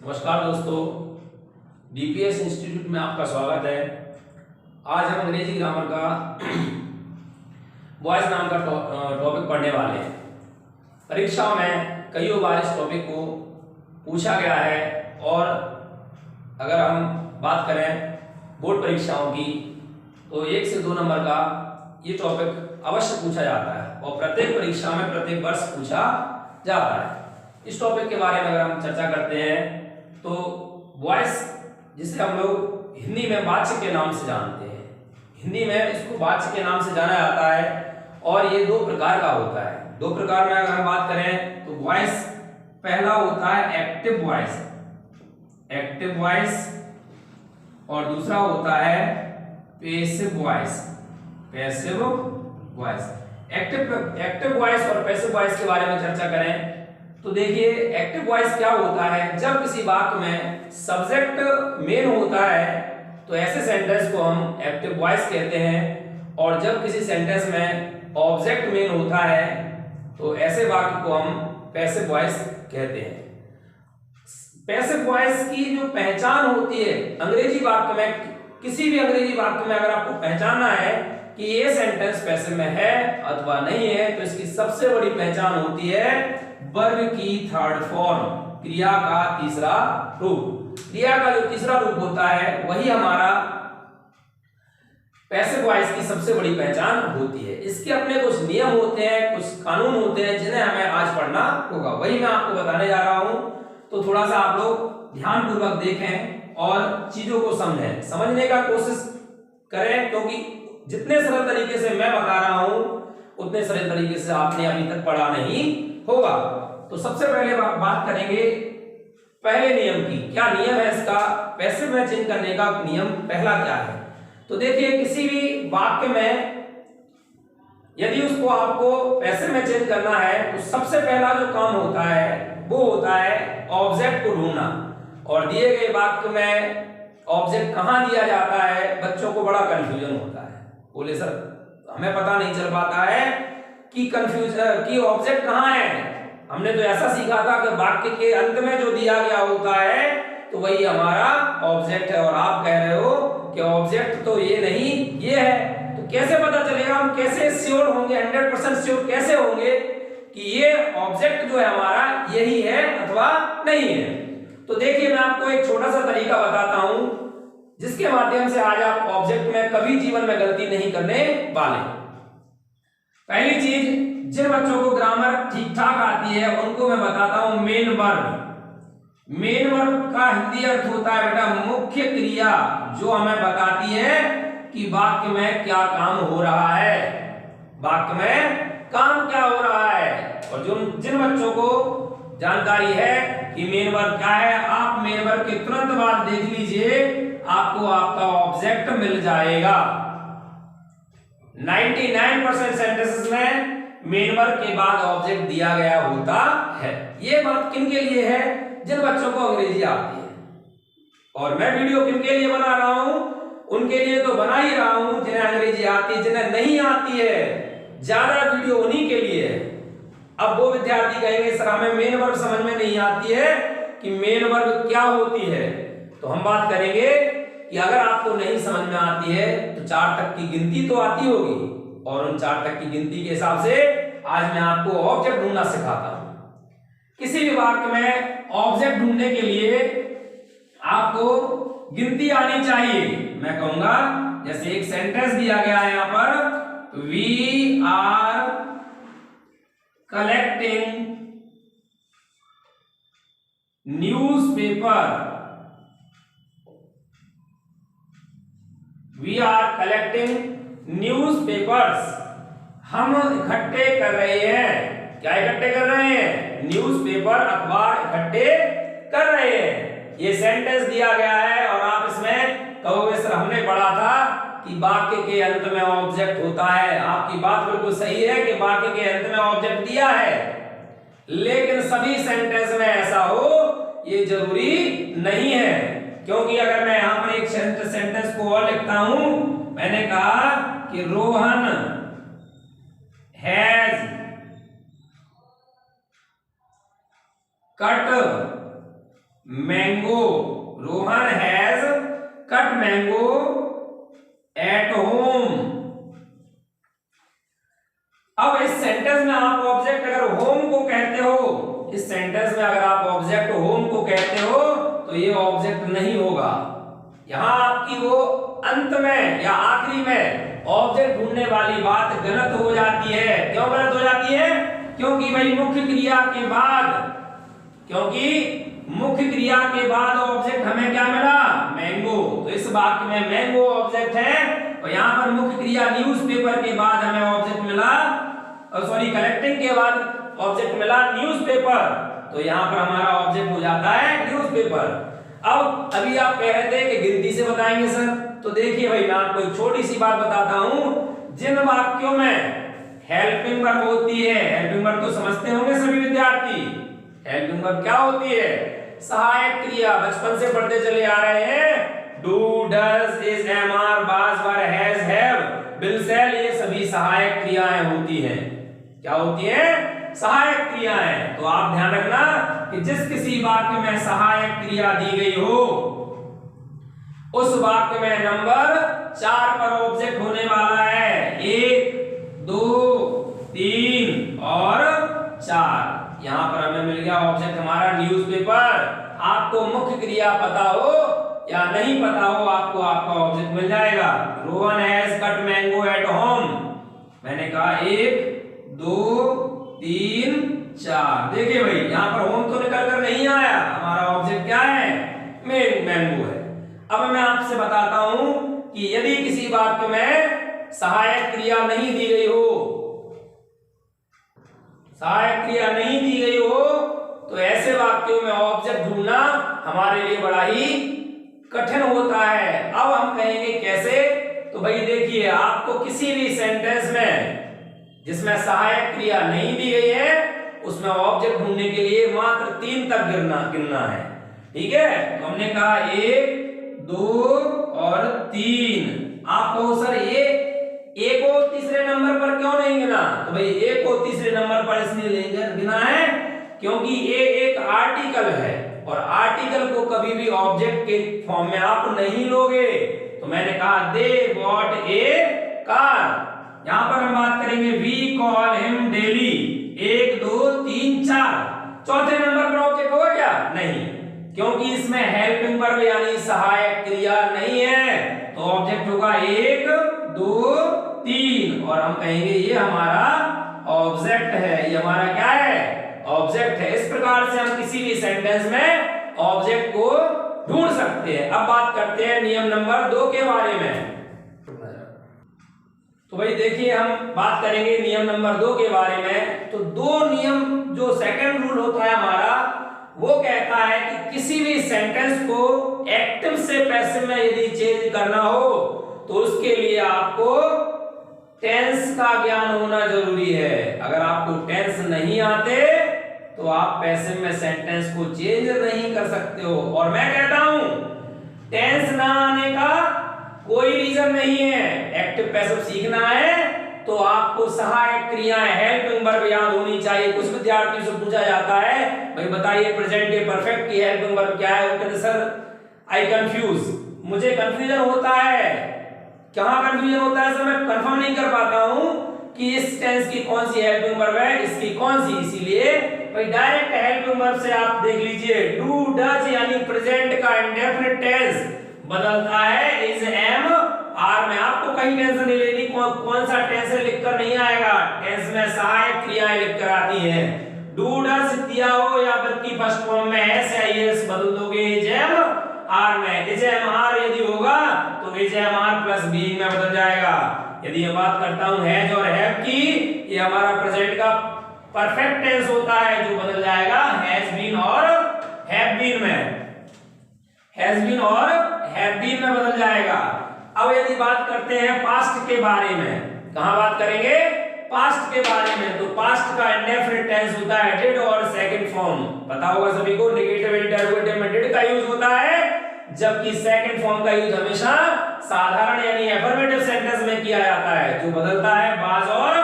नमस्कार दोस्तों, DPS institute में आपका स्वागत है। आज हम अंग्रेजी ग्रामर का वॉइस नाम का टॉपिक पढ़ने वाले हैं। परीक्षाओं में कई बार इस टॉपिक को पूछा गया है और अगर हम बात करें बोर्ड परीक्षाओं की तो 1 से 2 नंबर का ये टॉपिक अवश्य पूछा जाता है और प्रत्येक परीक्षा में प्रत्येक वर्ष पूछा जाता है। इस टॉपिक के बारे में अगर हम चर्चा करते हैं तो वॉइस, जिसे हम लोग हिंदी में वाच्य के नाम से जानते हैं, हिंदी में इसको वाच्य के नाम से जाना जाता है और ये 2 प्रकार का होता है। 2 प्रकार में अगर हम बात करें तो वॉइस पहला होता है एक्टिव वॉइस और दूसरा होता है पैसिव वॉइस। एक्टिव वॉइस और पैसिव वॉइस के बारे में चर्चा करें तो देखिए, एक्टिव वॉइस क्या होता है। जब किसी वाक्य में सब्जेक्ट मेन होता है तो ऐसे सेंटेंस को हम एक्टिव वॉइस कहते हैं और जब किसी सेंटेंस में ऑब्जेक्ट मेन होता है तो ऐसे वाक्य को हम पैसिव वॉइस कहते हैं। पैसिव वॉइस की जो पहचान होती है अंग्रेजी वाक्य में, किसी भी अंग्रेजी वाक्य में अगर आपको पहचानना है कि ये सेंटेंस पैसिव में है अथवा नहीं है तो इसकी सबसे बड़ी पहचान होती है वर्ब की थर्ड फॉर्म, क्रिया का तीसरा रूप। क्रिया का जो तीसरा रूप होता है वही हमारा पैसिव वॉइस की सबसे बड़ी पहचान होती है। इसके अपने कुछ नियम होते हैं, कुछ कानून होते हैं जिन्हें हमें आज पढ़ना होगा, वही मैं आपको बताने जा रहा हूं। तो थोड़ा सा आप लोग ध्यानपूर्वक देखें और चीजों को समझने का कोशिश करें, क्योंकि जितने सरल तरीके से मैं बता रहा हूं उतने सरल तरीके से आपने अभी तक पढ़ा नहीं होगा। तो सबसे पहले बात करेंगे पहले नियम की। क्या नियम है इसका? पैसिव में चेंज करने का नियम पहला क्या है? तो देखिए, किसी भी वाक्य में यदि उसको आपको पैसिव में चेंज करना है तो सबसे पहला जो काम होता है वो होता है ऑब्जेक्ट को ढूंढना। और दिए गए वाक्य में ऑब्जेक्ट कहां दिया जाता है, बच्चों को बड़ा कंफ्यूजन होता है। बोले सर हमें पता नहीं चल पाता है कि ऑब्जेक्ट कहां है। हमने तो ऐसा सीखा था कि वाक्य के अंत में जो दिया गया होता है तो वही हमारा ऑब्जेक्ट है और आप कह रहे हो कि ऑब्जेक्ट तो ये नहीं ये है। तो कैसे पता चलेगा, हम कैसे श्योर होंगे, 100% श्योर कैसे होंगे कि ये ऑब्जेक्ट जो है हमारा यही है अथवा नहीं है? तो देखिए, मैं आपको एक छोटा सा तरीका बताता हूं जिसके माध्यम से आज आप ऑब्जेक्ट में कभी जीवन में गलती नहीं करने वाले। पहली चीज, जिन बच्चों को ग्रामर ठीक ठाक आती है उनको मैं बताता हूं मेन वर्ब। मेन वर्ब का हिंदी अर्थ होता है बेटा मुख्य क्रिया, जो हमें बताती है कि वाक्य में क्या काम हो रहा है, वाक्य में काम क्या हो रहा है। और जिन बच्चों को जानकारी है कि मेन वर्ब क्या है, आप मेन वर्ब के तुरंत बाद देख लीजिए, आपको आपका ऑब्जेक्ट मिल जाएगा। 99% सेंटेंसेस में मेन वर्ब के बाद ऑब्जेक्ट दिया गया होता है। ये बात किन के लिए है? जिन बच्चों को अंग्रेजी आती है। और मैं वीडियो किन के लिए बना रहा हूं? उनके लिए तो बना ही रहा हूं जिन्हें अंग्रेजी आती है। जिन्हें नहीं आती है, ज्यादा वीडियो उन्हीं के लिए है। अब वो विद्यार्थी कहेंगे सर हमें मेन वर्ब समझ में नहीं आती है कि मेन वर्ब क्या होती है। तो हम बात करेंगे कि अगर आपको नहीं समझ में आती है तो 4 तक की गिनती तो आती होगी और उन 4 तक की गिनती के हिसाब से आज मैं आपको ऑब्जेक्ट ढूंढना सिखाता हूं। किसी भी वाक्य में ऑब्जेक्ट ढूंढने के लिए आपको गिनती आनी चाहिए। मैं कहूंगा जैसे एक सेंटेंस दिया गया है यहां पर, we are collecting newspaper. We are collecting newspapers. हम इकट्ठे कर रहे हैं। क्या इकट्ठे कर रहे हैं? न्यूज़पेपर, अखबार इकट्ठे कर रहे हैं। ये सेंटेंस दिया गया है और आप इसमें कहोगे सर हमने पढ़ा था कि वाक्य के अंत में ऑब्जेक्ट होता है। आपकी बात बिल्कुल सही है कि वाक्य के अंत में ऑब्जेक्ट दिया है, लेकिन सभी सेंटेंस में ऐसा हो ये जरूरी नहीं है। क्योंकि अगर मैं यहां पर एक सेंटेंस को और लिखता हूं, मैंने कहा कि Rohan has cut mango, Rohan has cut mango at home. अब इस सेंटेंस में आप ऑब्जेक्ट अगर होम को कहते हो, इस सेंटेंस में अगर आप ऑब्जेक्ट होम को कहते हो तो ये ऑब्जेक्ट नहीं होगा। यहां आपकी वो अंत में या आखिरी में ऑब्जेक्ट ढूंढने वाली बात गलत हो जाती है। क्यों गलत हो जाती है? क्योंकि भाई मुख्य क्रिया के बाद, क्योंकि मुख्य क्रिया के बाद ऑब्जेक्ट हमें क्या मिला? मैंगो। तो इस वाक्य में मैंगो ऑब्जेक्ट है और यहाँ पर मुख्य क्रिया न्यूज़पेपर के बाद हमें ऑब्जेक्ट मिला, और सॉरी कलेक्टिंग के बाद ऑब्जेक्ट मिला न्यूज़पेपर। तो यहाँ पर हमारा ऑब्जेक्ट हो जाता है न्यूज़पेपर। अब अभी आप कह रहे थे कि गिनती से बताएंगे सर, तो देखिए भाई मैं आपको एक छोटी सी बात बताता हूं। जिन वाक्यों में हेल्पिंग वर्ब होती है, हेल्पिंग वर्ब तो समझते होंगे सभी विद्यार्थी, हेल्पिंग वर्ब क्या होती है? सहायक क्रिया, बचपन से पढ़ते चले आ रहे हैं। Do, does, is, am, are, was, were, has, have, will, shall, ये सभी सहायक क्रियाएं होती हैं। क्या होती है? सहायक क्रियाएं। तो आप ध्यान रखना कि जिस किसी वाक्य में सहायक क्रिया दी गई हो उस वाक्य में नंबर 4 पर ऑब्जेक्ट होने वाला है। 1, 2, 3 और 4। यहां पर हमें मिल गया ऑब्जेक्ट हमारा न्यूज़पेपर। आपको मुख्य क्रिया पता हो या नहीं पता हो, आपको आपका ऑब्जेक्ट मिल जाएगा। Rohan has cut mango at home. मैंने कहा 1, 2, 3, 4। देखिए भाई यहाँ पर होम तो निकल कर नहीं आया, हमारा ऑब्जेक्ट क्या है? मैंगो है। अब मैं आपसे बताता हूं कि यदि किसी वाक्य में सहायक क्रिया नहीं दी गई हो, सहायक क्रिया नहीं दी गई हो, तो ऐसे वाक्यों में ऑब्जेक्ट ढूंढना हमारे लिए बड़ा ही कठिन होता है। अब हम कहेंगे कैसे? तो भाई देखिए, आपको किसी भी सेंटेंस में जिसमें सहायक क्रिया नहीं दी गई है उसमें ऑब्जेक्ट ढूंढने के लिए मात्र 3 तक गिनना है। ठीक है? तो हमने कहा 1, 2 और 3। आप कहो सर ये एक को तीसरे नंबर पर क्यों नहीं गिना? तो भाई एक को तीसरे नंबर पर इसलिए गिना है क्योंकि ये एक आर्टिकल है और आर्टिकल को कभी भी ऑब्जेक्ट के फॉर्म में आप नहीं लोगे। तो मैंने कहा दे बॉट ए कार। यहां पर हम बात करेंगे वी कॉल हिम डेली। 1, 2, 3, 4। चौथे नंबर पर ऑब्जेक्ट होगा क्या? नहीं, क्योंकि इसमें हेल्पिंग वर्ब यानी सहायक क्रिया नहीं है। तो ऑब्जेक्ट होगा 1, 2, 3 और हम कहेंगे ये हमारा ऑब्जेक्ट है। ये हमारा क्या है? ऑब्जेक्ट है। इस प्रकार से हम किसी भी सेंटेंस में ऑब्जेक्ट को ढूंढ सकते हैं। अब बात करते हैं नियम नंबर 2 के बारे में। तो भाई देखिए, हम बात करेंगे नियम नंबर 2 के बारे में। तो 2 नियम, जो सेकंड रूल होता है हमारा, वो कहता है कि किसी भी सेंटेंस को एक्टिव से पैसिव में यदि चेंज करना हो तो उसके लिए आपको टेंस का ज्ञान होना जरूरी है। अगर आपको टेंस नहीं आते तो आप पैसिव में सेंटेंस को चेंज नहीं कर सकते हो। और मैं कहता हूं टेंस ना आने का कोई रीजन नहीं है। एक्टिव पैसिव सीखना है तो आपको सहायक क्रियाएं, हेल्पिंग वर्ब याद होनी चाहिए। कुछ विद्यार्थियों से पूछा जाता है, भाई बताइए प्रेजेंट के परफेक्ट की हेल्पिंग वर्ब क्या है? वो कहते सर आई कंफ्यूज, मुझे कंफ्यूजन होता है। कहां कंफ्यूजन होता है सर? मैं कंफर्म नहीं कर पाता हूं कि इस टेंस की कौन सी हेल्पिंग वर्ब है, इसकी कौन सी। इसीलिए भाई डायरेक्ट हेल्पिंग वर्ब से आप देख लीजिए, डू, डज यानी प्रेजेंट का इंडेफिनिट टेंस बदलता है इज, एम, आर में। आपको कहीं टेंशन नहीं लेनी कौन सा टेंस लिखकर नहीं आएगा। टेंस में सहायक क्रियाएं लिखकर आती हैं। डू, डज दिया हो या बल्कि फर्स्ट फॉर्म में एस या एस बदल दोगे इज, एम, आर में। इज, एम, आर यदि होगा तो is, am, are plus being में बदल जाएगा। यदि मैं बात करता हूं हैज और हैव की, ये हमारा प्रेजेंट का परफेक्ट टेंस होता है जो बदल जाएगा हैज बीन और हैव बीन में। हैज बीन और हैव बीन में बदल जाएगा। अब यदि बात करते हैं पास्ट के बारे में, कहां बात करेंगे? पास्ट के बारे में। तो पास्ट का इंडेफिनिट टेंस होता है डिड और सेकंड फॉर्म। पता होगा सभी को, नेगेटिव इंटरोगेटिव में डिड का यूज होता है, जबकि सेकंड फॉर्म का यूज हमेशा साधारण यानी अफर्मेटिव सेंटेंस में किया जाता है, जो बदलता है बाज और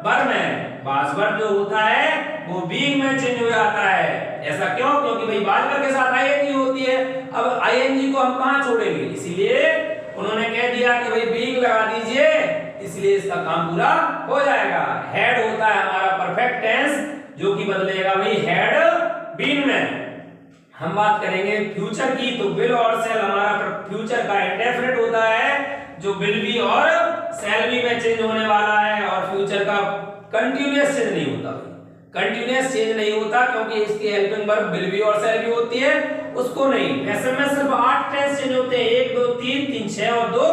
वर में। बाज वर जो होता है वो बीइंग में चेंज हो जाता है। ऐसा क्यों? क्योंकि भाई भाजकर के साथ आईएनजी होती है। अब आईएनजी को हम कहां छोड़ेंगे, इसीलिए उन्होंने कह दिया कि भाई बीइंग लगा दीजिए, इसलिए इसका काम पूरा हो जाएगा। हैड होता है हमारा परफेक्ट टेंस, जो कि बदलेगा भाई हैड बीन में। हम बात करेंगे फ्यूचर की, तो विल और शैल हमारा फ्यूचर का इंडेफिनिट होता है, जो विल बी और शैल बी में चेंज होने वाला है। और फ्यूचर का कंटीन्यूअस चेंज नहीं होता, कंटीन्यूअस चेंज नहीं होता, क्योंकि इसकी हेल्पिंग वर्ब विल बी और शैल बी होती है, उसको नहीं। ऐसे में सिर्फ 8 टेंस चेंज होते हैं, 1 2 3 3 6 और 2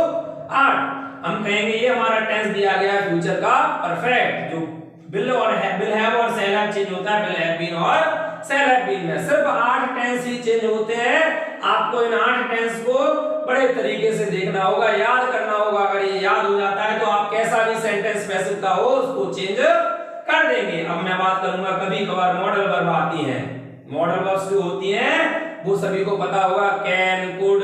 8। हम कहेंगे ये हमारा टेंस दिया गया है फ्यूचर का परफेक्ट, जो विल और विल हैव और शैल हैव चेंज होता है विल हैव बीन और शैल हैव बीन में। सिर्फ 8 टेंस ही चेंज होते हैं। आपको इन 8 टेंस को बड़े तरीके से देखना होगा, याद करना होगा। अगर ये याद हो जाता है तो आप कैसा भी सेंटेंस पैसिव का हो उसको चेंज कर देंगे। अब मैं बात करूंगा, कभी कभार मॉडल वर्ब आती हैं। मॉडल वर्ब्स जो होती हैं वो सभी को पता होगा, can, could,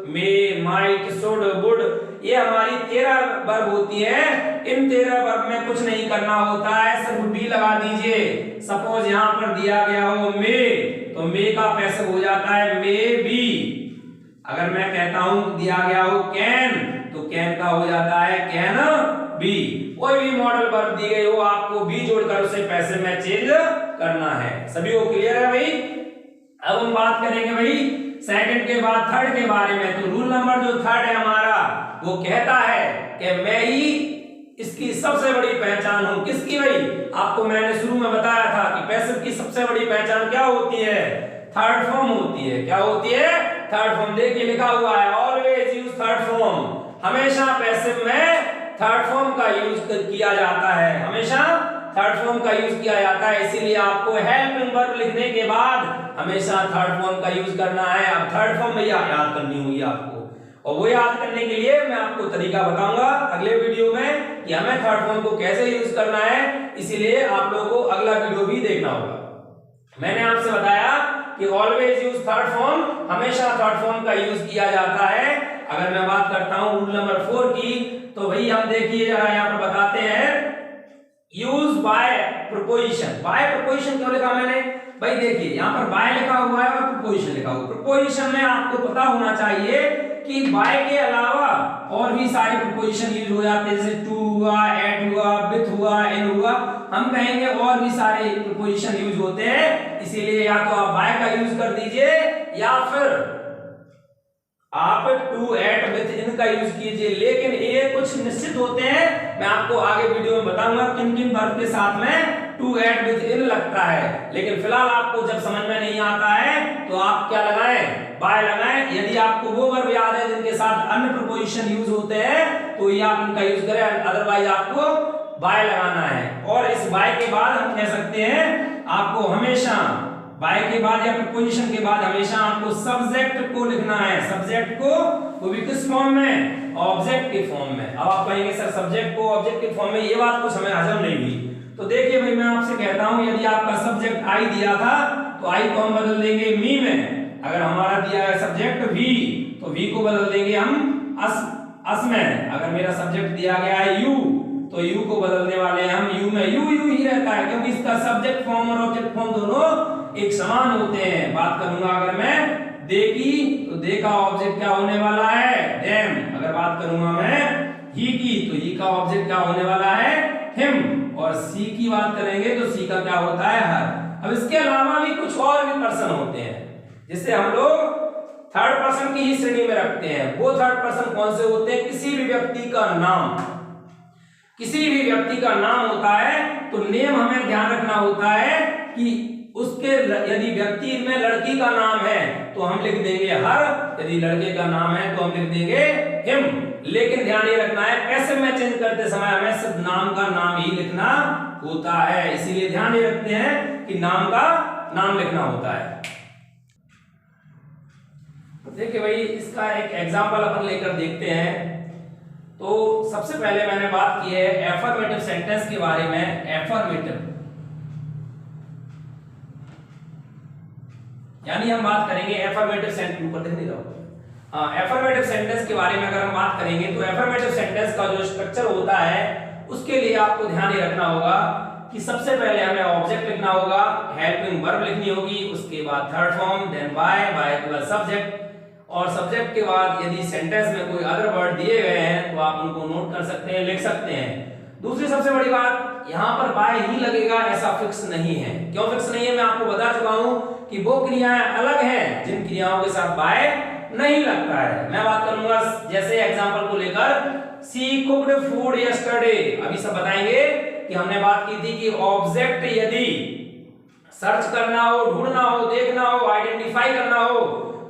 may, might, should, would, ये हमारी 13 वर्ब होती है। इन 13 वर्ब में कुछ नहीं करना होता है, सिर्फ बी लगा दीजिए। सपोज यहां पर दिया गया हो मे, तो मे का पैसिव हो जाता है मे बी। अगर मैं कहता हूं दिया गया हो कैन, तो कैन का हो जाता है कैन बी। कोई भी मॉडल वर्ब दी गई हो, आपको बी जोड़कर उसे पैसिव में चेंज करना है। सभी को क्लियर है भाई? अब हम बात करेंगे भाई सेकंड के बाद थर्ड के बारे में। तो रूल नंबर जो थर्ड है हमारा, वो कहता है कि मैं ही इसकी सबसे बड़ी पहचान हूं। किसकी भाई? आपको मैंने शुरू में बताया था कि पैसिव की सबसे बड़ी पहचान क्या होती है? थर्ड फॉर्म होती है। क्या होती है? Third form. देखिए लिखा हुआ है ऑलवेज यूज थर्ड फॉर्म। हमेशा पैसिव में थर्ड फॉर्म का यूज किया जाता है, हमेशा थर्ड फॉर्म का यूज किया जाता है। इसीलिए आपको हेल्पिंग वर्ब लिखने के बाद हमेशा थर्ड फॉर्म का यूज करना है। अब थर्ड फॉर्म भैया याद करनी होगी आपको, और वो याद करने के लिए मैं आपको तरीका बताऊंगा अगले वीडियो में कि हमें थर्ड फॉर्म को कैसे यूज करना है। इसीलिए आप लोगों को अगला वीडियो भी देखना होगा। मैंने आपसे बताया कि ऑलवेज यूज थर्ड फॉर्म, हमेशा थर्ड फॉर्म का यूज किया जाता है। अगर मैं बात करता हूं रूल नंबर 4 की, तो भाई हम देखिए जरा यहां पर बताते हैं use by preposition. By preposition क्यों लिखा मैंने? भाई देखिए यहां पर बाय लिखा हुआ है और प्रीपोजिशन लिखा हुआ है। प्रीपोजिशन में आपको पता होना चाहिए कि बाय के अलावा और भी सारे प्रीपोजिशन यूज हो जाते हैं, जैसे टू हुआ, एट हुआ, विथ हुआ, इन हुआ। हम कहेंगे और भी सारे प्रीपोजिशन यूज होते हैं, इसीलिए या तो आप बाय का यूज कर दीजिए या फिर आप टू, एट, विथ, इन का यूज कीजिए। लेकिन ये कुछ निश्चित होते हैं, मैं आपको आगे वीडियो में बताऊंगा किन किन वर्ब के साथ में टू, एट, विथ, इन लगता है। लेकिन फिलहाल आपको जब समझ में नहीं आता है तो आप क्या लगाएं? बाय लगाएं। यदि आपको वो वर्ब याद है जिनके साथ अन्य प्रीपोजिशन यूज होते हैं तो ये आप इनका यूज करें, अदरवाइज आपको बाय लगाना है। और इस बाय के बाद हम कह सकते हैं आपको हमेशा बाय के बाद या प्रीपोजिशन के बाद हमेशा आपको सब्जेक्ट को लिखना है। सब्जेक्ट को, वो भी किस फॉर्म में? ऑब्जेक्ट के फॉर्म में। अब आप कहेंगे सर सब्जेक्ट को ऑब्जेक्ट के फॉर्म में, ये बात कुछ हमें हजम नहीं हुई। तो देखिए भाई मैं आपसे कहता हूं, यदि आपका सब्जेक्ट आई दिया था तो आई को हम बदल देंगे मी में। अगर हमारा दिया है सब्जेक्ट वी, तो वी को बदल देंगे हम अस में। अगर मेरा सब्जेक्ट दिया गया है यू, तो यू को बदलने वाले हैं हम यू में। यू ही रहता है, क्योंकि इसका सब्जेक्ट फॉर्म और ऑब्जेक्ट फॉर्म दोनों एक समान होते हैं। बात करूंगा अगर मैं दे की, तो दे का ऑब्जेक्ट क्या होने वाला है? देम। अगर बात करूंगा मैं ही की, तो ही का ऑब्जेक्ट क्या होने वाला है? हिम। और सी की बात करेंगे तो सी का क्या होता है? हर। अब इसके अलावा भी कुछ और भी पर्सन होते हैं जिससे हम लोग थर्ड पर्सन की ही श्रेणी में रखते हैं। वो थर्ड पर्सन कौन से होते हैं? किसी भी व्यक्ति का नाम, किसी भी व्यक्ति का नाम होता है तो नेम हमें ध्यान रखना होता है कि उसके, यदि व्यक्ति में लड़की का नाम है तो हम लिख देंगे हर, यदि लड़के का नाम है तो हम लिख देंगे हिम। लेकिन ध्यान ये रखना है पैसिव में चेंज करते समय हमें सिर्फ नाम का नाम ही लिखना होता है। इसीलिए ध्यान ये रखते हैं कि नाम का नाम लिखना होता है। देखिए भाई इसका एक एग्जांपल अपन लेकर देखते हैं। तो सबसे पहले मैंने बात की है एफर्मेटिव सेंटेंस के बारे में। एफर्मेटिव यानी हम बात करेंगे एफर्मेटिव सेंटेंस, ऊपर देख नहीं रहा, एफर्मेटिव सेंटेंस के बारे में अगर हम बात करेंगे तो एफर्मेटिव सेंटेंस का जो स्ट्रक्चर होता है उसके लिए आपको ध्यान ये रखना होगा कि सबसे पहले हमें ऑब्जेक्ट लिखना होगा, हेल्पिंग वर्ब लिखनी होगी, उसके बाद थर्ड फॉर्म, देन बाय के बाद सब्जेक्ट, और सब्जेक्ट के बाद यदि सेंटेंस में कोई अदर वर्ड दिए गए हैं तो आप उनको नोट कर सकते हैं, लिख सकते हैं। दूसरी सबसे बड़ी बात, यहाँ पर बाय ही लगेगा ऐसा फिक्स नहीं है। क्यों फिक्स नहीं है, मैं आपको बता चुका हूं कि वो क्रियाएं अलग हैं जिन क्रियाओं के साथ बाय नहीं लगता है। मैं बात करूंगा जैसे एग्जांपल को लेकर, सी कुक्ड फूड यस्टरडे। अभी सब बताएंगे कि हमने बात की थी कि ऑब्जेक्ट यदि सर्च करना हो, ढूंढना हो, देखना हो, आइडेंटिफाई करना हो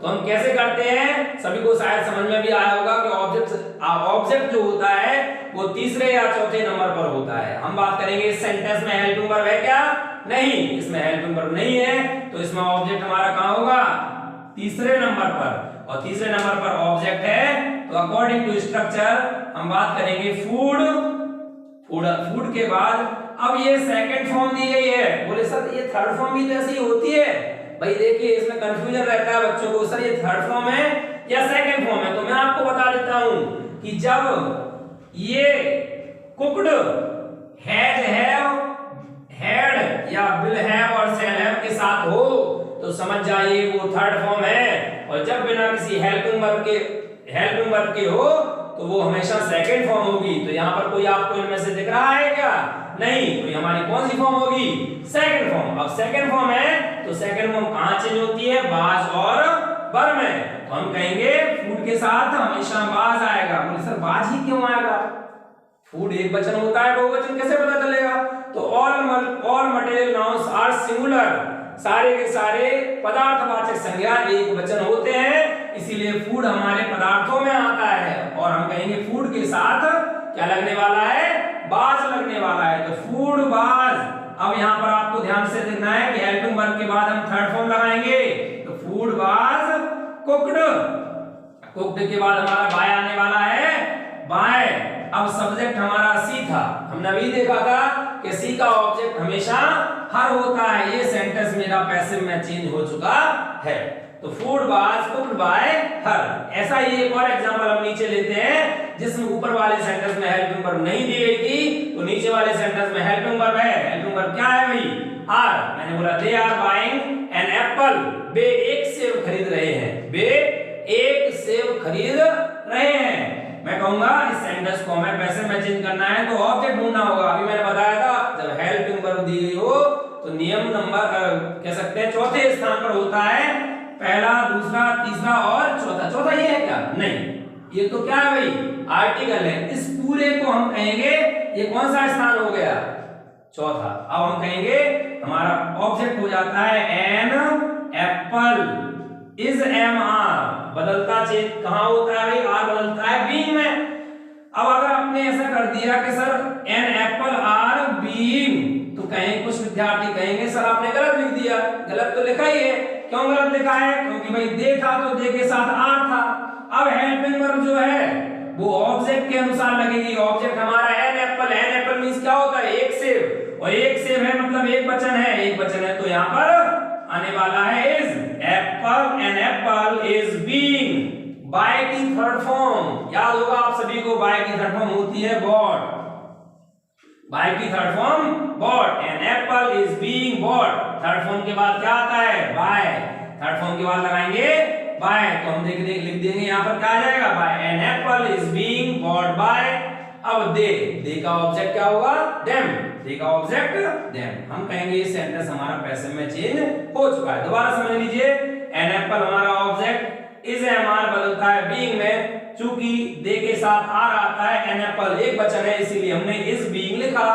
तो हम कैसे करते हैं, सभी को शायद समझ में भी आया होगा कि ऑब्जेक्ट जो होता है वो तीसरे या चौथे नंबर पर होता है। हम बात करेंगे इस सेंटेंस में हेल्पिंग वर्ब है क्या, नहीं, इसमें हेल्पिंग वर्ब नहीं है, तो इसमें ऑब्जेक्ट हमारा कहां होगा, तीसरे नंबर पर, और तीसरे नंबर पर ऑब्जेक्ट है तो अकॉर्डिंग टू स्ट्रक्चर हम बात करेंगे फूड। फूड के बाद अब ये सेकंड फॉर्म दी गई है, बोले सर ये थर्ड फॉर्म भी तो ऐसी होती है। भाई देखिए इसमें कंफ्यूजन रहता है बच्चों को, सर ये थर्ड फॉर्म है या सेकंड फॉर्म है, तो मैं आपको बता देता हूं कि जब ये कुक्ड, हैज, हैव, हैड या विल हैव और शैल हैव के साथ हो तो समझ जाइए वो थर्ड फॉर्म है, और जब बिना किसी हेल्पिंग वर्ब के हो तो वो हमेशा सेकंड फॉर्म होगी। तो यहाँ पर कोई आपको इनमें से दिख रहा है क्या, नहीं, तो ये हमारी कौन सी फॉर्म होगी, सेकंड फॉर्म। अब सेकंड फॉर्म है तो सेकंड फॉर्म कहां चेंज होती है, बाज और बर में, तो हम कहेंगे फूड के साथ हमेशा बाज आएगा। बोले सर बाज ही क्यों आएगा, फूड एक वचन होता है, बहुवचन कैसे पता चलेगा, तो all material nouns are singular, सारे के सारे पदार्थवाचक संज्ञा एक वचन होते हैं, इसीलिए फूड हमारे पदार्थों में आता है, और हम कहेंगे फूड के साथ क्या लगने वाला है, बाज लगने वाला है, तो फूड बाज। अब यहाँ पर आपको ध्यान से देखना है कि हेल्पिंग वर्ब के बाद हम थर्ड फॉर्म लगाएंगे, तो फूड बाज कुक्ड, कुक्ड के बाद हमारा बाय आने वाला है, बाय। अब सब्जेक्ट हमारा सी था, हमने अभी देखा था कि सी का ऑब्जेक्ट हमेशा हर होता है, ये सेंटेंस मेरा पैसिव में चेंज हो चुका है, तो फूड वाज कुक्ड बाय हर। ऐसा ही एक और एग्जांपल हम नीचे लेते हैं जिसमें ऊपर वाले सेंटेंस में हेल्पिंग वर्ब नहीं दी गई थी, तो नीचे वाले सेंटेंस में हेल्पिंग वर्ब है। हेल्पिंग वर्ब क्या है भाई, आर। मैंने बोला they are buying an apple, वे एक सेब खरीद रहे हैं, वे एक सेब खरीद रहे हैं। मैं कहूंगा इस सेंटेंस को हमें पैसिव में चेंज करना है तो ऑब्जेक्ट ढूंढना होगा। अभी मैंने बताया था जब हेल्पिंग वर्ब दी गई हो तो नियम नंबर कह सकते हैं चौथे स्थान पर होता है, पहला, दूसरा, तीसरा और चौथा। चौथा ये है क्या, नहीं, ये तो क्या है भाई, आर्टिकल है। इस पूरे को हम कहेंगे ये कौन सा स्थान हो गया, चौथा। अब हम कहेंगे हमारा ऑब्जेक्ट हो जाता है an apple is am are, बदलता चेंज कहां होता है भाई, आर बदलता है बीइंग में। अब अगर आपने ऐसा कर दिया कि sir an apple are being, तो कहें कुछ विद्यार्थी कहेंगे सर आपने गलत लिख दिया। गलत तो लिखा ही है, क्यों गलत लिखा है, क्योंकि भाई दे था तो दे के साथ आर था। अब हेल्पिंग वर्ब जो है वो ऑब्जेक्ट के अनुसार लगेगी। ऑब्जेक्ट हमारा एन एप्पल मींस क्या होता है, एक सेब, और एक सेब है मतलब एक वचन है, एक वचन है तो यहाँ पर आने वाला है is. Apple an apple is being by की थर्ड फॉर्म, याद होगा आप सभी को, बाय की थर्ड फॉर्म होती है बॉट, बाय की third form bought, an apple is being bought. Third form के बाद क्या आता है, बाय, थर्ड फॉर्म के बाद लगाएंगे बाय, तो हम लिख देंगे यहाँ पर क्या आ जाएगा, by an apple is being bought by. अब दे का ऑब्जेक्ट क्या होगा, देम, दे का ऑब्जेक्ट देम। हम कहेंगे ये सेंटेंस हमारा पैसिव में चेंज हो चुका है। दोबारा समझ लीजिए, एन एप्पल हमारा ऑब्जेक्ट, इज एम आर बदलता है बीइंग में, चूंकि दे के साथ आर आता है, एन एप्पल एक वचन है इसीलिए हमने इज बीइंग लिखा,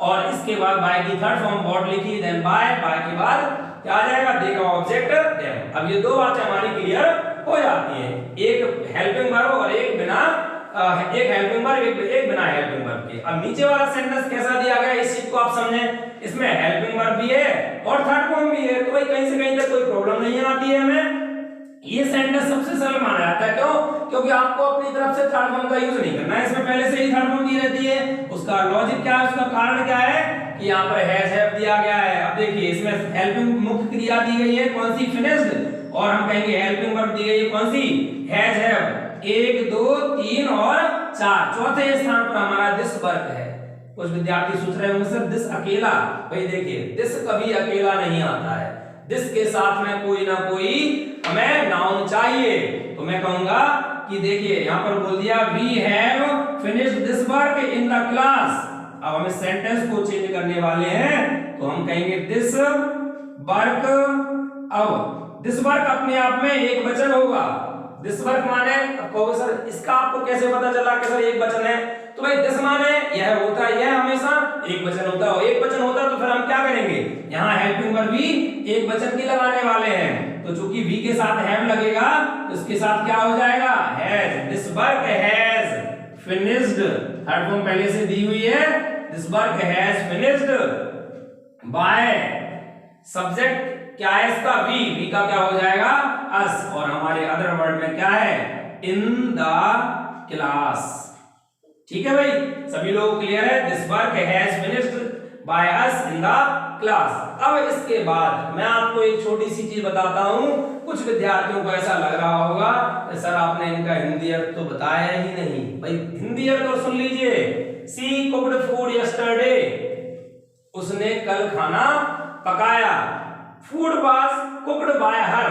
और इसके बाद बाय की थर्ड फॉर्म बॉट लिखी, देन बाय के बाद क्या आ जाएगा, दे का ऑब्जेक्ट देम। अब ये दो बातें हमारी क्लियर हो जाती हैं, एक हेल्पिंग वर्ब और एक बिना एक हेल्पिंग वर्ब, एक बिना हेल्पिंग वर्ब के। अब नीचे वाला सेंटेंस कैसा दिया गया इस चीज को आप समझें, इसमें हेल्पिंग वर्ब भी है और थर्ड फॉर्म भी है, तो भाई कहीं से कहीं तक कोई प्रॉब्लम नहीं आती है हमें। ये सेंटेंस सबसे सरल माना जाता है, क्यों, क्योंकि आपको अपनी तरफ से थर्ड फॉर्म का यूज नहीं करना है, इसमें पहले से ही थर्ड फॉर्म दी रहती है। उसका लॉजिक क्या है, उसका कारण क्या है कि यहाँ पर हैज हैव दिया गया है। अब देखिए इसमें हेल्पिंग मुख्य क्रिया दी गई है कौन सी, फिनिश्ड, और हम कहेंगे हेल्पिंग वर्ब दी गई है कौन सी, हैज हैव। 1 2 3 और 4, चौथे स्थान पर हमारा दिस वर्क है। कुछ विद्यार्थी सोच रहे होंगे सर दिस अकेला, भाई देखिए दिस कभी अकेला नहीं आता है, दिस के साथ में कोई ना कोई हमें नाउन चाहिए। तो मैं कहूंगा कि देखिए यहां पर बोल दिया we have finished this work in the class. अब हमें सेंटेंस को चेंज करने वाले हैं तो हम कहेंगे दिस वर्क। अब दिस वर्क अपने आप में एक वचन होगा, दिस वर्क माने अब कहोगे सर इसका आपको कैसे पता चला कि सर एक वचन है, तो भाई दिस माने यह होता है, यह हमेशा एक वचन होता है, एक वचन होता है तो फिर हम क्या करेंगे, यहाँ हेल्पिंग वर्ब भी एक वचन की लगाने वाले हैं। तो चूंकि वी के साथ हैव लगेगा तो इसके साथ क्या हो जाएगा, has. This work has finished, third form पहले से दी हुई है, this work has finished by, subject क्या है इसका, वी का क्या हो जाएगा, अस, और हमारे अदर वर्ड में क्या है, इन द क्लास। ठीक है भाई, सभी लोग क्लियर है, this work has finished by us in the class. अब इसके बाद मैं आपको एक छोटी सी चीज बताता हूं, कुछ विद्यार्थियों को ऐसा लग रहा होगा कि सर आपने इनका हिंदी अर्थ तो बताया ही नहीं। भाई हिंदी अर्थ तो सुन लीजिए, सी कुक्ड फूड यस्टरडे, उसने कल खाना पकाया, food was cooked bye her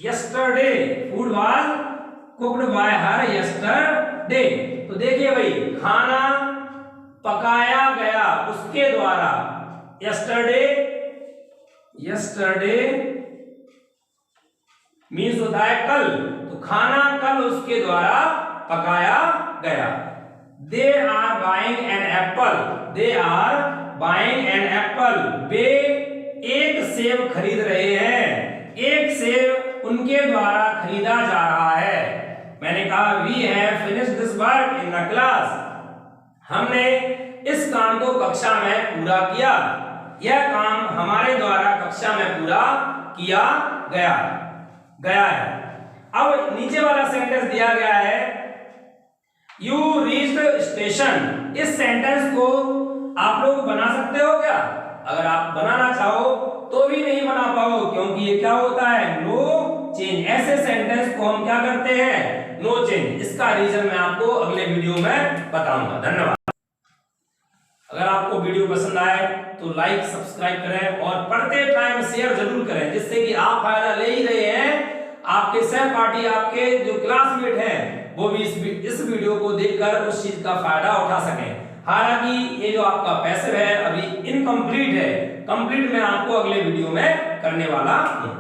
yesterday, food was cooked bye her yesterday. तो देखिए भाई खाना पकाया गया उसके द्वारा, यस्टरडे, यस्टरडे मीन्स होता है कल, तो खाना कल उसके द्वारा पकाया गया। They are buying an apple, they are buying an apple, वे एक सेब खरीद रहे हैं, एक सेब उनके द्वारा खरीदा जा रहा है। मैंने कहा we have finished this work in the class, हमने इस काम को कक्षा में पूरा किया, यह काम हमारे द्वारा कक्षा में पूरा किया गया है। अब नीचे वाला सेंटेंस दिया गया है यू रीच्ड स्टेशन, इस सेंटेंस को आप लोग बना सकते हो क्या? अगर आप बनाना चाहो तो भी नहीं बना पाओ, क्योंकि ये क्या होता है, नो चेंज। ऐसे सेंटेंस को हम क्या करते हैं, नो चेंज। इसका रीजन मैं आपको अगले वीडियो में बताऊंगा। धन्यवाद। अगर आपको वीडियो पसंद आए तो लाइक सब्सक्राइब करें और पढ़ते टाइम शेयर जरूर करें, जिससे कि आप फायदा ले ही रहे हैं, आपके सहपाठी, आपके जो क्लासमेट हैं वो भी इस वीडियो को देखकर उस चीज का फायदा उठा सकें। हालांकि ये जो आपका पैसिव है अभी इनकम्प्लीट है, कंप्लीट मैं आपको अगले वीडियो में करने वाला हूं।